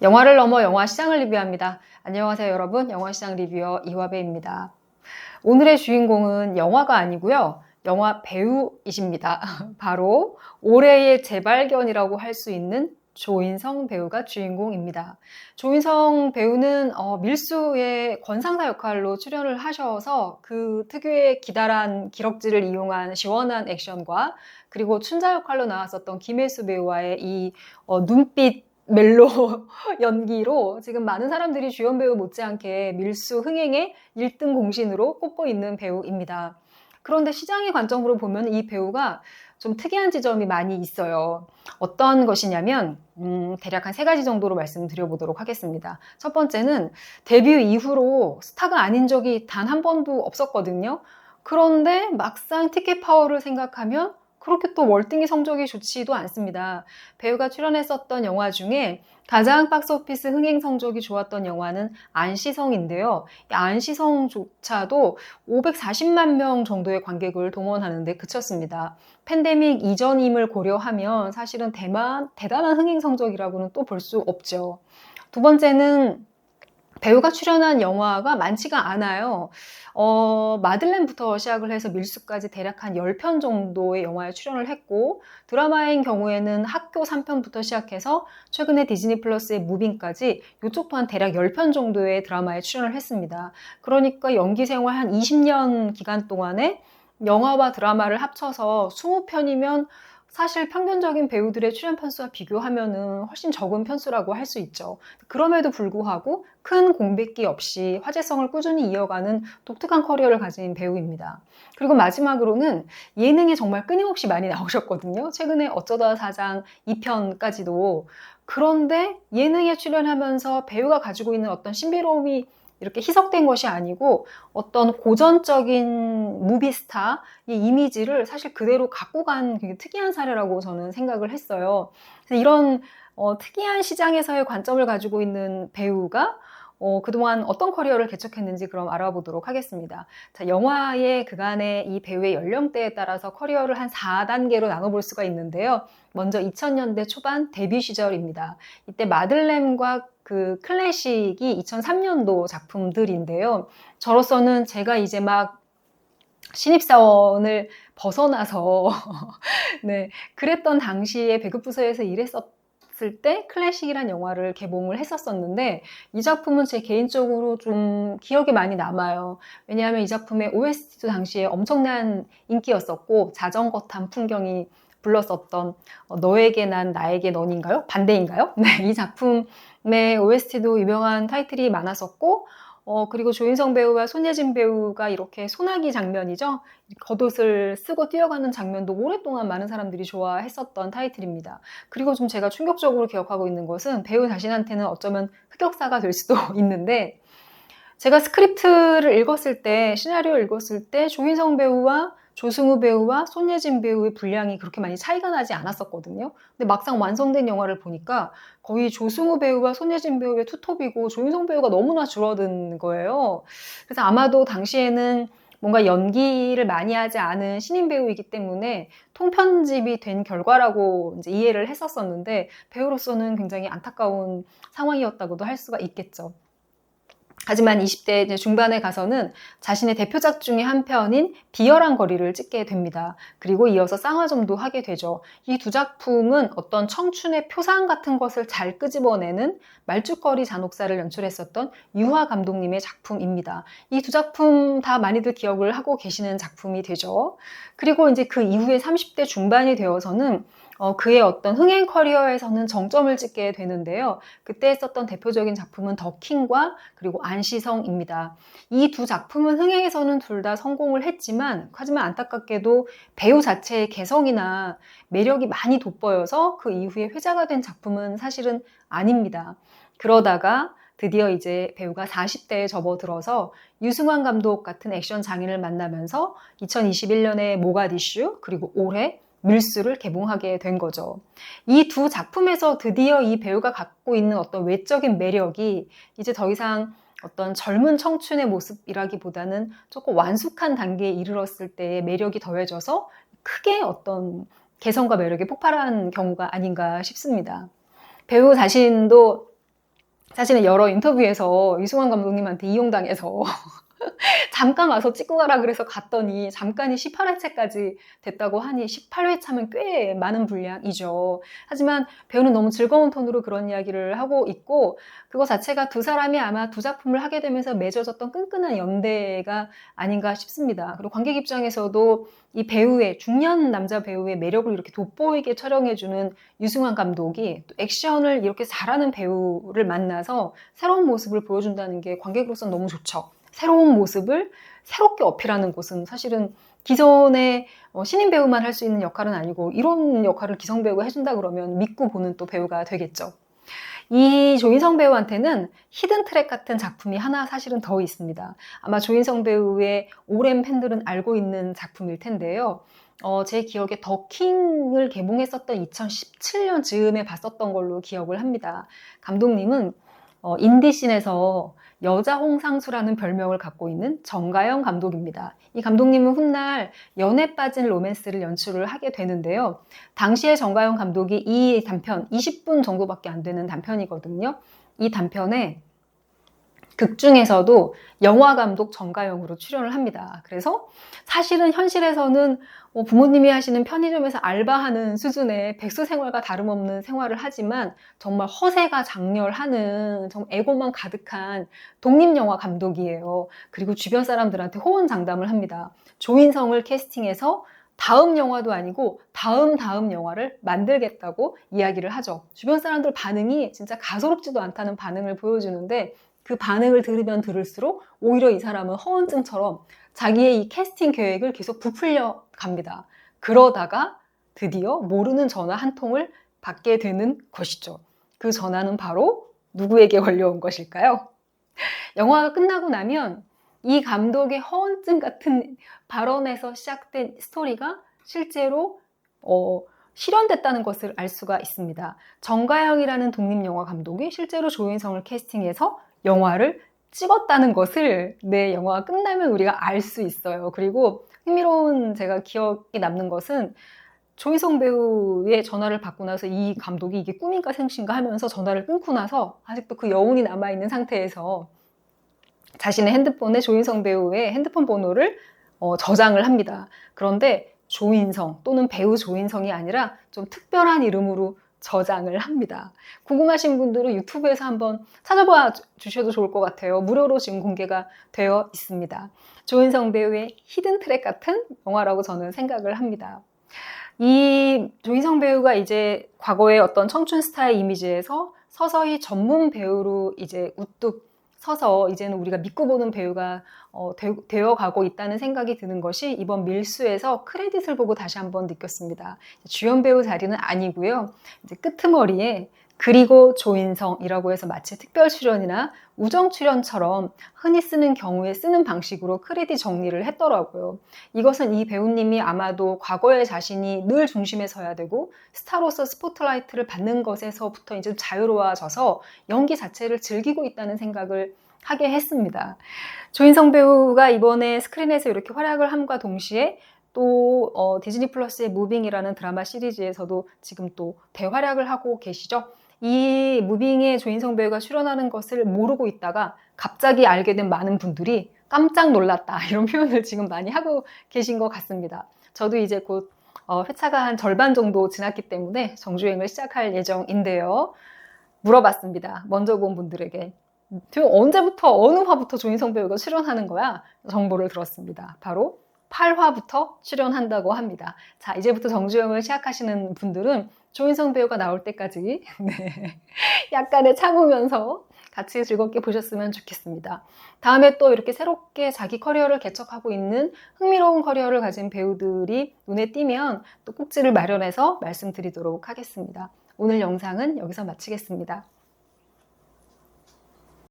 영화를 넘어 영화 시장을 리뷰합니다. 안녕하세요 여러분, 영화시장 리뷰어 이화배입니다. 오늘의 주인공은 영화가 아니고요. 영화 배우이십니다. 바로 올해의 재발견이라고 할 수 있는 조인성 배우가 주인공입니다. 조인성 배우는 밀수의 권상사 역할로 출연을 하셔서 그 특유의 기다란 기럭지를 이용한 시원한 액션과 그리고 춘자 역할로 나왔었던 김혜수 배우와의 이 눈빛 멜로 연기로 지금 많은 사람들이 주연 배우 못지않게 밀수 흥행의 1등 공신으로 꼽고 있는 배우입니다. 그런데 시장의 관점으로 보면 이 배우가 좀 특이한 지점이 많이 있어요. 어떤 것이냐면 대략 한 3가지 정도로 말씀드려보도록 하겠습니다. 첫 번째는 데뷔 이후로 스타가 아닌 적이 단 한 번도 없었거든요. 그런데 막상 티켓 파워를 생각하면 그렇게 또 월등히 성적이 좋지도 않습니다. 배우가 출연했었던 영화 중에 가장 박스오피스 흥행 성적이 좋았던 영화는 안시성인데요. 이 안시성조차도 540만 명 정도의 관객을 동원하는 데 그쳤습니다. 팬데믹 이전임을 고려하면 사실은 대단한 흥행 성적이라고는 또 볼 수 없죠. 두 번째는 배우가 출연한 영화가 많지가 않아요. 마들렌부터 시작을 해서 밀수까지 대략 한 10편 정도의 영화에 출연을 했고, 드라마인 경우에는 학교 3편부터 시작해서 최근에 디즈니 플러스의 무빙까지 이쪽 또한 대략 10편 정도의 드라마에 출연을 했습니다. 그러니까 연기 생활 한 20년 기간 동안에 영화와 드라마를 합쳐서 20편이면 사실 평균적인 배우들의 출연 편수와 비교하면은 훨씬 적은 편수라고 할 수 있죠. 그럼에도 불구하고 큰 공백기 없이 화제성을 꾸준히 이어가는 독특한 커리어를 가진 배우입니다. 그리고 마지막으로는 예능에 정말 끊임없이 많이 나오셨거든요. 최근에 어쩌다 사장 2편까지도. 그런데 예능에 출연하면서 배우가 가지고 있는 어떤 신비로움이 이렇게 희석된 것이 아니고 어떤 고전적인 무비스타의 이미지를 사실 그대로 갖고 간 되게 특이한 사례라고 저는 생각을 했어요. 그래서 이런 특이한 시장에서의 관점을 가지고 있는 배우가 그동안 어떤 커리어를 개척했는지 그럼 알아보도록 하겠습니다. 자, 영화의 그간의 이 배우의 연령대에 따라서 커리어를 한 4단계로 나눠볼 수가 있는데요. 먼저 2000년대 초반 데뷔 시절입니다. 이때 마들렌과 그 클래식이 2003년도 작품들인데요. 저로서는 제가 이제 막 신입사원을 벗어나서 네, 그랬던 당시에 배급부서에서 일했었을 때 클래식이란 영화를 개봉을 했었었는데 이 작품은 제 개인적으로 좀 기억에 많이 남아요. 왜냐하면 이 작품의 OST도 당시에 엄청난 인기였었고 자전거 탄 풍경이 불렀었던 너에게 난 나에게 넌인가요? 반대인가요? 네, 이 작품의 OST도 유명한 타이틀이 많았었고 그리고 조인성 배우와 손예진 배우가 이렇게 소나기 장면이죠. 겉옷을 쓰고 뛰어가는 장면도 오랫동안 많은 사람들이 좋아했었던 타이틀입니다. 그리고 좀 제가 충격적으로 기억하고 있는 것은 배우 자신한테는 어쩌면 흑역사가 될 수도 있는데 제가 스크립트를 읽었을 때, 시나리오를 읽었을 때 조인성 배우와 조승우 배우와 손예진 배우의 분량이 그렇게 많이 차이가 나지 않았었거든요. 근데 막상 완성된 영화를 보니까 거의 조승우 배우와 손예진 배우의 투톱이고 조인성 배우가 너무나 줄어든 거예요. 그래서 아마도 당시에는 뭔가 연기를 많이 하지 않은 신인 배우이기 때문에 통편집이 된 결과라고 이제 이해를 했었었는데 배우로서는 굉장히 안타까운 상황이었다고도 할 수가 있겠죠. 하지만 20대 이제 중반에 가서는 자신의 대표작 중에 한 편인 비열한 거리를 찍게 됩니다. 그리고 이어서 쌍화점도 하게 되죠. 이 두 작품은 어떤 청춘의 표상 같은 것을 잘 끄집어내는 말죽거리 잔혹사를 연출했었던 유화 감독님의 작품입니다. 이 두 작품 다 많이들 기억을 하고 계시는 작품이 되죠. 그리고 이제 그 이후에 30대 중반이 되어서는 그의 어떤 흥행 커리어에서는 정점을 찍게 되는데요. 그때 했었던 대표적인 작품은 더킹과 그리고 안시성입니다. 이 두 작품은 흥행에서는 둘 다 성공을 했지만 하지만 안타깝게도 배우 자체의 개성이나 매력이 많이 돋보여서 그 이후에 회자가 된 작품은 사실은 아닙니다. 그러다가 드디어 이제 배우가 40대에 접어들어서 유승환 감독 같은 액션 장인을 만나면서 2021년에 모가디슈 그리고 올해 밀수를 개봉하게 된 거죠. 이 두 작품에서 드디어 이 배우가 갖고 있는 어떤 외적인 매력이 이제 더 이상 어떤 젊은 청춘의 모습이라기보다는 조금 완숙한 단계에 이르렀을 때의 매력이 더해져서 크게 어떤 개성과 매력이 폭발한 경우가 아닌가 싶습니다. 배우 자신도 사실은 여러 인터뷰에서 이승환 감독님한테 이용당해서 잠깐 와서 찍고 가라 그래서 갔더니 잠깐이 18회차까지 됐다고 하니 18회차면 꽤 많은 분량이죠. 하지만 배우는 너무 즐거운 톤으로 그런 이야기를 하고 있고 그거 자체가 두 사람이 아마 두 작품을 하게 되면서 맺어졌던 끈끈한 연대가 아닌가 싶습니다. 그리고 관객 입장에서도 이 배우의 중년 남자 배우의 매력을 이렇게 돋보이게 촬영해주는 유승환 감독이 또 액션을 이렇게 잘하는 배우를 만나서 새로운 모습을 보여준다는 게 관객으로서는 너무 좋죠. 새로운 모습을 새롭게 어필하는 곳은 사실은 기존의 신인 배우만 할 수 있는 역할은 아니고 이런 역할을 기성 배우가 해준다 그러면 믿고 보는 또 배우가 되겠죠. 이 조인성 배우한테는 히든 트랙 같은 작품이 하나 사실은 더 있습니다. 아마 조인성 배우의 오랜 팬들은 알고 있는 작품일 텐데요. 제 기억에 더 킹을 개봉했었던 2017년 즈음에 봤었던 걸로 기억을 합니다. 감독님은 인디씬에서 여자 홍상수라는 별명을 갖고 있는 정가영 감독입니다. 이 감독님은 훗날 연애 빠진 로맨스를 연출을 하게 되는데요. 당시에 정가영 감독이 이 단편, 20분 정도밖에 안 되는 단편이거든요. 이 단편에 극 중에서도 영화 감독 정가영으로 출연을 합니다. 그래서 사실은 현실에서는 부모님이 하시는 편의점에서 알바하는 수준의 백수 생활과 다름없는 생활을 하지만 정말 허세가 장렬하는 정말 에고만 가득한 독립영화 감독이에요. 그리고 주변 사람들한테 호언장담을 합니다. 조인성을 캐스팅해서 다음 영화도 아니고 다음 영화를 만들겠다고 이야기를 하죠. 주변 사람들 반응이 진짜 가소롭지도 않다는 반응을 보여주는데 그 반응을 들으면 들을수록 오히려 이 사람은 허언증처럼 자기의 이 캐스팅 계획을 계속 부풀려 갑니다. 그러다가 드디어 모르는 전화 한 통을 받게 되는 것이죠. 그 전화는 바로 누구에게 걸려온 것일까요? 영화가 끝나고 나면 이 감독의 허언증 같은 발언에서 시작된 스토리가 실제로 실현됐다는 것을 알 수가 있습니다. 정가영이라는 독립영화 감독이 실제로 조인성을 캐스팅해서 영화를 찍었다는 것을 영화가 끝나면 우리가 알 수 있어요. 그리고 흥미로운 제가 기억이 남는 것은 조인성 배우의 전화를 받고 나서 이 감독이 이게 꿈인가 생신가 하면서 전화를 끊고 나서 아직도 그 여운이 남아있는 상태에서 자신의 핸드폰에 조인성 배우의 핸드폰 번호를 저장을 합니다. 그런데 조인성 또는 배우 조인성이 아니라 좀 특별한 이름으로 저장을 합니다. 궁금하신 분들은 유튜브에서 한번 찾아봐 주셔도 좋을 것 같아요. 무료로 지금 공개가 되어 있습니다. 조인성 배우의 히든 트랙 같은 영화라고 저는 생각을 합니다. 이 조인성 배우가 이제 과거의 어떤 청춘 스타의 이미지에서 서서히 전문 배우로 이제 우뚝 서서 이제는 우리가 믿고 보는 배우가 되어가고 있다는 생각이 드는 것이 이번 밀수에서 크레딧을 보고 다시 한번 느꼈습니다. 주연 배우 자리는 아니고요. 이제 끄트머리에 그리고 조인성이라고 해서 마치 특별 출연이나 우정 출연처럼 흔히 쓰는 경우에 쓰는 방식으로 크레딧 정리를 했더라고요. 이것은 이 배우님이 아마도 과거의 자신이 늘 중심에 서야 되고 스타로서 스포트라이트를 받는 것에서부터 이제 자유로워져서 연기 자체를 즐기고 있다는 생각을 하게 했습니다. 조인성 배우가 이번에 스크린에서 이렇게 활약을 함과 동시에 또 디즈니 플러스의 무빙이라는 드라마 시리즈에서도 지금 또 대활약을 하고 계시죠. 이 무빙에 조인성 배우가 출연하는 것을 모르고 있다가 갑자기 알게 된 많은 분들이 깜짝 놀랐다 이런 표현을 지금 많이 하고 계신 것 같습니다. 저도 이제 곧 회차가 한 절반 정도 지났기 때문에 정주행을 시작할 예정인데요. 물어봤습니다. 먼저 본 분들에게. 언제부터 어느 화부터 조인성 배우가 출연하는 거야? 정보를 들었습니다. 바로 8화부터 출연한다고 합니다. 자, 이제부터 정주행을 시작하시는 분들은 조인성 배우가 나올 때까지 약간의 참으면서 같이 즐겁게 보셨으면 좋겠습니다. 다음에 또 이렇게 새롭게 자기 커리어를 개척하고 있는 흥미로운 커리어를 가진 배우들이 눈에 띄면 또 꼭지를 마련해서 말씀드리도록 하겠습니다. 오늘 영상은 여기서 마치겠습니다.